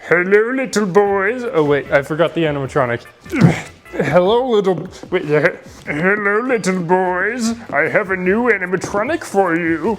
Hello, little boys. Oh wait, I forgot the animatronic. Hello, hello, little boys. I have a new animatronic for you.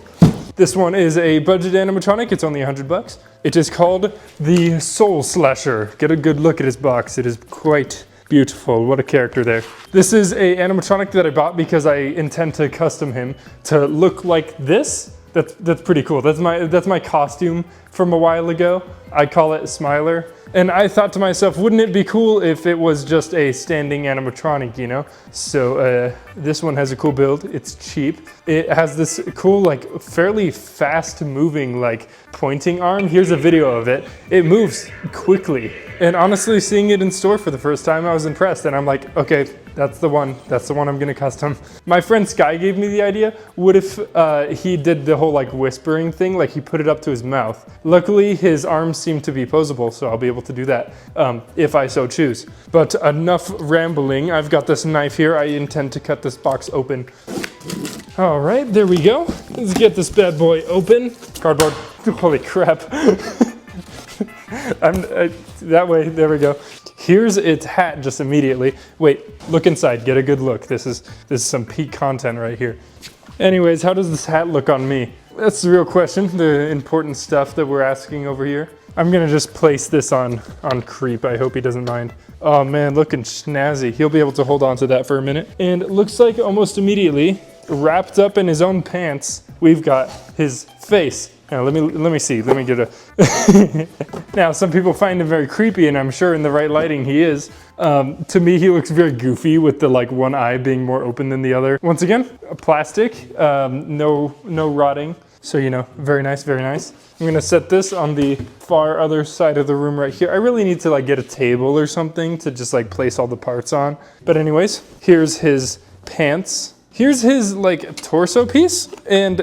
This one is a budget animatronic. It's only $100. It is called the Soul Slasher. Get a good look at his box. It is quite beautiful. What a character there. This is a animatronic that I bought because I intend to custom him to look like this. That's pretty cool. That's my costume from a while ago. I call it Smiler. And I thought to myself, wouldn't it be cool if it was just a standing animatronic, you know? So this one has a cool build. It's cheap. It has this cool, like fairly fast moving, like pointing arm. Here's a video of it. It moves quickly. And honestly, seeing it in store for the first time, I was impressed. And I'm like, okay, that's the one. That's the one I'm gonna custom. My friend Sky gave me the idea. What if he did the whole like whispering thing, like he put it up to his mouth? Luckily, his arms seem to be posable, so I'll be able to do that if I so choose. But enough rambling. I've got this knife here. I intend to cut this box open. All right, there we go. Let's get this bad boy open. Cardboard. Holy crap. That way, there we go. Here's its hat just immediately. Wait, look inside, get a good look. This is some peak content right here. Anyways, how does this hat look on me? That's the real question, the important stuff that we're asking over here. I'm gonna just place this on Creep. I hope he doesn't mind. Oh man, looking snazzy. He'll be able to hold on to that for a minute. And it looks like almost immediately, wrapped up in his own pants, we've got his face. Now, let me see, let me get a... Now, some people find him very creepy, and I'm sure in the right lighting he is. To me, he looks very goofy with the like one eye being more open than the other. Once again, plastic, no rotting. So, you know, very nice, very nice. I'm gonna set this on the far other side of the room right here. I really need to like get a table or something to just like place all the parts on. But anyways, here's his pants. Here's his like torso piece, and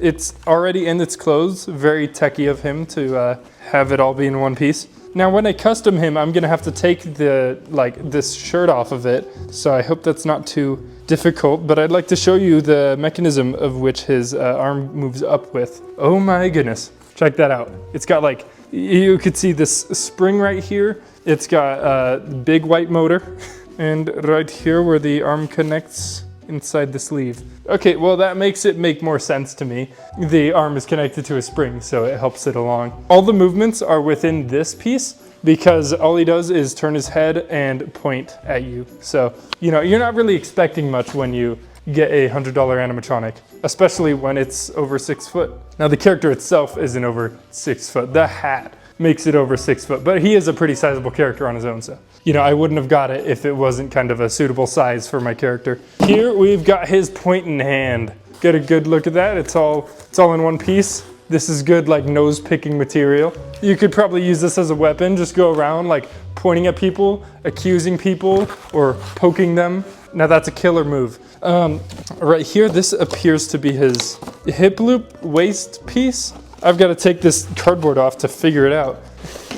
it's already in its clothes. Very techie of him to have it all be in one piece. Now when I custom him, I'm gonna have to take this shirt off of it. So I hope that's not too difficult, but I'd like to show you the mechanism of which his arm moves up with. Oh my goodness, check that out. It's got like, you could see this spring right here. It's got a big white motor, and right here where the arm connects inside the sleeve. Okay, well that makes it make more sense to me. The arm is connected to a spring, so it helps it along. All the movements are within this piece because all he does is turn his head and point at you. So, you know, you're not really expecting much when you get a $100 animatronic, especially when it's over 6 foot. Now the character itself isn't over 6 foot. The hat makes it over 6 foot, but he is a pretty sizable character on his own, so. You know, I wouldn't have got it if it wasn't kind of a suitable size for my character. Here we've got his pointing hand. Get a good look at that. It's all in one piece. This is good like nose picking material. You could probably use this as a weapon. Just go around like pointing at people, accusing people, or poking them. Now that's a killer move. Right here, this appears to be his hip loop waist piece. I've got to take this cardboard off to figure it out.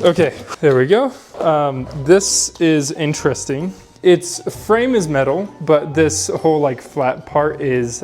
Okay, there we go. This is interesting. Its frame is metal, but this whole like flat part is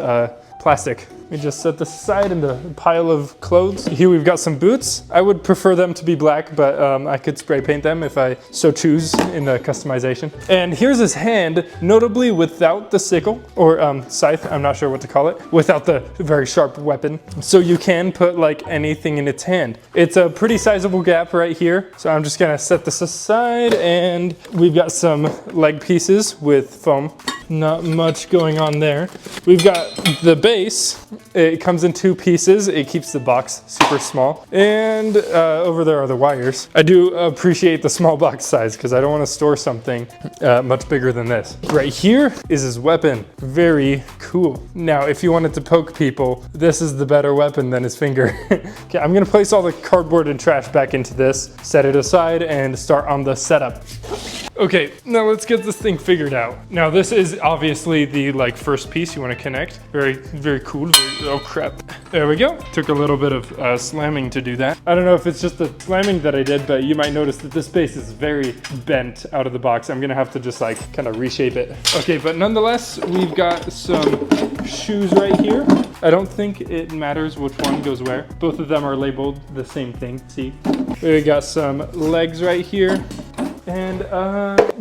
plastic. Let me just set this aside in the pile of clothes. Here we've got some boots. I would prefer them to be black, but I could spray paint them if I so choose in the customization. And here's his hand, notably without the sickle, or scythe, I'm not sure what to call it, without the very sharp weapon. So you can put like anything in its hand. It's a pretty sizable gap right here. So I'm just gonna set this aside, and we've got some leg pieces with foam. Not much going on there. We've got the base. It comes in 2 pieces. It keeps the box super small. And over there are the wires. I do appreciate the small box size because I don't want to store something much bigger than this. Right here is his weapon. Very cool. Now, if you wanted to poke people, this is the better weapon than his finger. Okay, I'm gonna place all the cardboard and trash back into this, set it aside, and start on the setup. Okay, now let's get this thing figured out. Now this is obviously the like first piece you want to connect. Very cool. Oh crap. There we go. Took a little bit of slamming to do that. I don't know if it's just the slamming that I did, but you might notice that this base is very bent out of the box. I'm gonna have to just like kind of reshape it. Okay, but nonetheless, we've got some shoes right here. I don't think it matters which one goes where. Both of them are labeled the same thing, see? We got some legs right here. And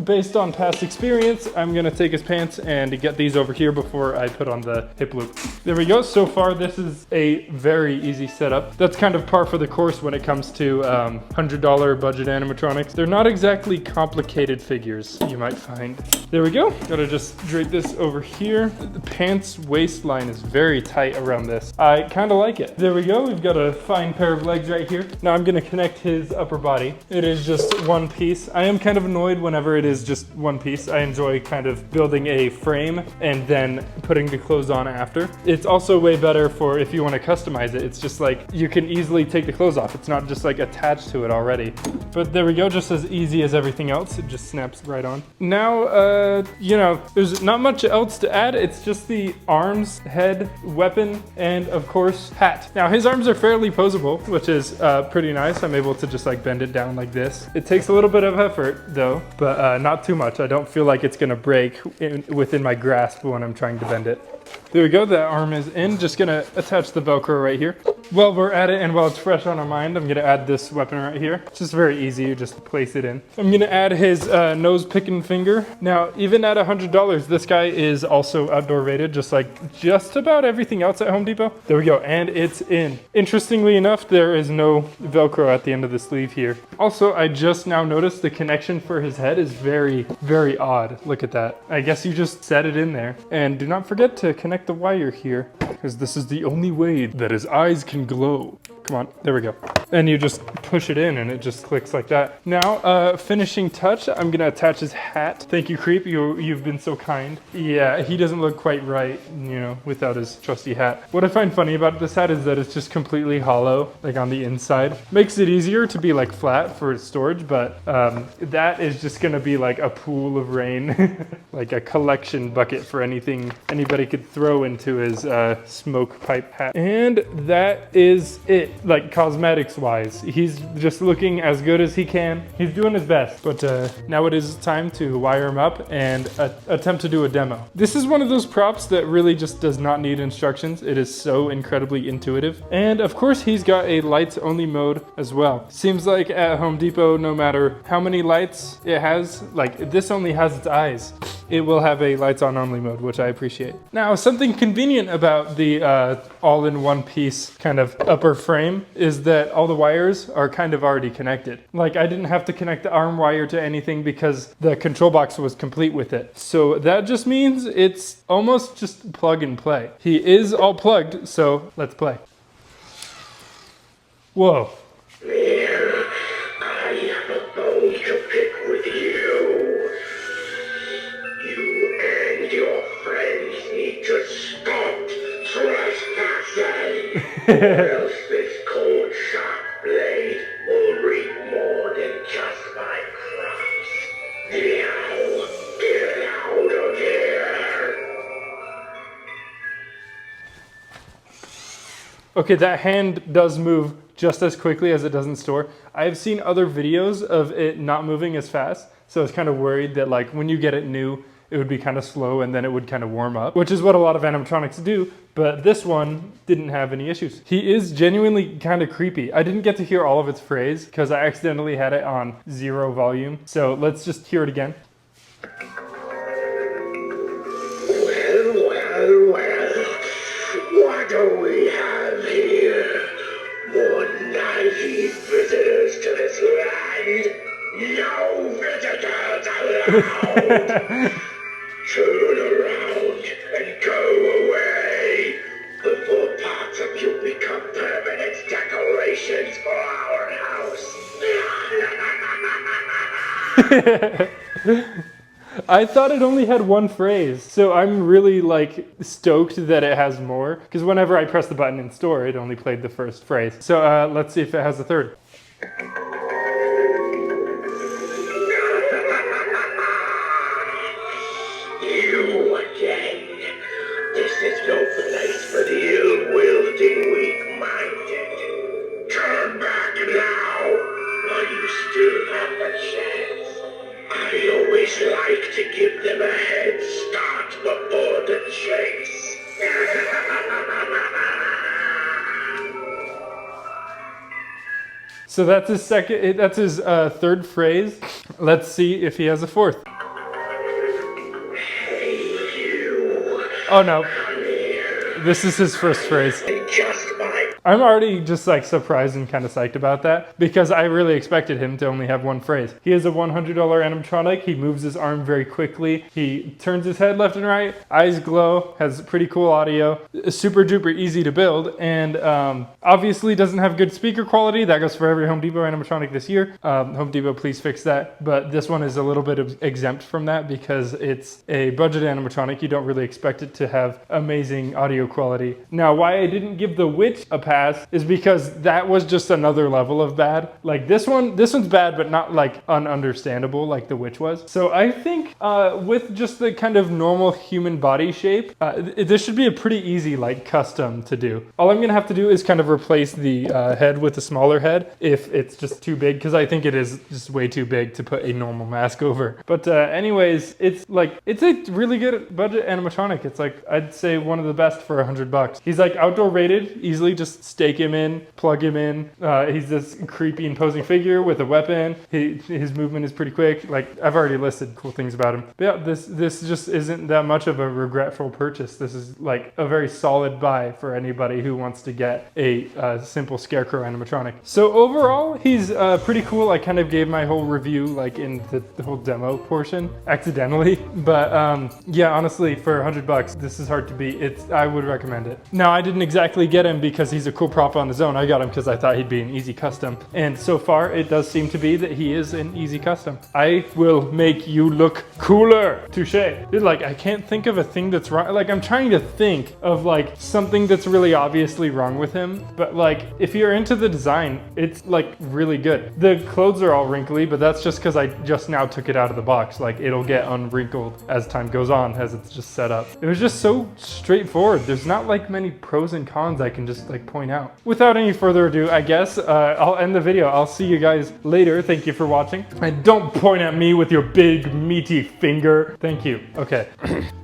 based on past experience, I'm gonna take his pants and get these over here before I put on the hip loop. There we go. So far, this is a very easy setup. That's kind of par for the course when it comes to $100 budget animatronics. They're not exactly complicated figures, you might find. There we go. Gotta just drape this over here. The pants waistline is very tight around this. I kind of like it. There we go. We've got a fine pair of legs right here. Now I'm gonna connect his upper body. It is just one piece. I am kind of annoyed whenever it is just one piece. I enjoy kind of building a frame and then putting the clothes on after. It's also way better for if you want to customize it. It's just like you can easily take the clothes off. It's not just like attached to it already. But there we go, just as easy as everything else. It just snaps right on. Now, you know, there's not much else to add. It's just the arms, head, weapon, and of course, hat. Now his arms are fairly posable, which is pretty nice. I'm able to just like bend it down like this. It takes a little bit of effort though, but not too much. I don't feel like it's gonna break within my grasp when I'm trying to bend it. There we go, that arm is in. Just gonna attach the Velcro right here. While we're at it and while it's fresh on our mind, I'm gonna add this weapon right here. It's just very easy, you just place it in. I'm gonna add his nose picking finger. Now, even at $100, this guy is also outdoor rated, just like just about everything else at Home Depot. There we go, and it's in. Interestingly enough, there is no Velcro at the end of the sleeve here. Also, I just now noticed the connection for his head is very, very odd. Look at that. I guess you just set it in there. And do not forget to connect the wire here, because this is the only way that his eyes can glow. Come on, there we go. And you just push it in and it just clicks like that. Now, finishing touch, I'm gonna attach his hat. Thank you, Creep, you've been so kind. Yeah, he doesn't look quite right, you know, without his trusty hat. What I find funny about this hat is that it's just completely hollow, like on the inside. Makes it easier to be like flat for storage, but that is just gonna be like a pool of rain, like a collection bucket for anything anybody could throw into his smoke pipe hat. And that is it. Like cosmetics wise, he's just looking as good as he can. He's doing his best, but now it is time to wire him up and attempt to do a demo. This is one of those props that really just does not need instructions. It is so incredibly intuitive. And of course he's got a lights only mode as well. Seems like at Home Depot, no matter how many lights it has, like this only has its eyes. It will have a lights on only mode, which I appreciate. Now, something convenient about the all-in-one piece kind of upper frame is that all the wires are kind of already connected. Like I didn't have to connect the arm wire to anything because the control box was complete with it. So that just means it's almost just plug and play. He is all plugged, so let's play. Whoa. I have a bone to pick with you. You and your friends need to stop trespassing, or else this cold sharp blade will reap more than just my crops. Now, get out of here. Okay, that hand does move just as quickly as it does in store. I've seen other videos of it not moving as fast, so I was kind of worried that like when you get it new, it would be kind of slow and then it would kind of warm up, which is what a lot of animatronics do, but this one didn't have any issues. He is genuinely kind of creepy. I didn't get to hear all of its phrase because I accidentally had it on 0 volume, so let's just hear it again. Well, what do we have here? More naive visitors to this land? No visitors allowed! Turn around and go away before parts of you become permanent decorations for our house. I thought it only had one phrase, so I'm really like stoked that it has more, because whenever I press the button in store, it only played the first phrase. So let's see if it has a third. You again. This is no place for the ill-willed and weak-minded. Turn back now, while you still have a chance. I always like to give them a head start before the chase. So that's his second, that's his third phrase. Let's see if he has a fourth. Oh no, this is his first phrase. Just mine. I'm already just like surprised and kind of psyched about that because I really expected him to only have one phrase. He is a $100 animatronic. He moves his arm very quickly. He turns his head left and right. Eyes glow. Has pretty cool audio. Super duper easy to build, and obviously doesn't have good speaker quality. That goes for every Home Depot animatronic this year. Home Depot, please fix that. But this one is a little bit exempt from that because it's a budget animatronic. You don't really expect it to have amazing audio quality. Now, why I didn't give the Witch a pass is because that was just another level of bad. Like this one's bad, but not like ununderstandable like the Witch was. So I think with just the kind of normal human body shape, this should be a pretty easy like custom to do. All I'm gonna have to do is kind of replace the head with a smaller head if it's just too big, because I think it is just way too big to put a normal mask over. But anyways, it's a really good budget animatronic. It's like, I'd say one of the best for $100. He's like outdoor rated, easily just stake him in, plug him in. He's this creepy imposing figure with a weapon. His movement is pretty quick. Like, I've already listed cool things about him. But yeah, this just isn't that much of a regretful purchase. This is like a very solid buy for anybody who wants to get a simple Scarecrow animatronic. So overall, he's pretty cool. I kind of gave my whole review like in the whole demo portion accidentally. But yeah, honestly, for $100, this is hard to beat. I would recommend it. Now, I didn't exactly get him because he's a cool prop on his own. I got him because I thought he'd be an easy custom. And so far, it does seem to be that he is an easy custom. I will make you look cooler. Touche. Dude, like, I can't think of a thing that's wrong. Like, I'm trying to think of like something that's really obviously wrong with him. But like, if you're into the design, it's like really good. The clothes are all wrinkly, but that's just because I just now took it out of the box. Like, it'll get unwrinkled as time goes on, as it's just set up. It was just so straightforward. There's not like many pros and cons I can just like point out. Without any further ado, I guess I'll end the video. I'll see you guys later. Thank you for watching. And don't point at me with your big meaty finger. Thank you. Okay.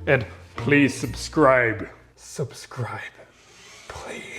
And please subscribe. Subscribe, please.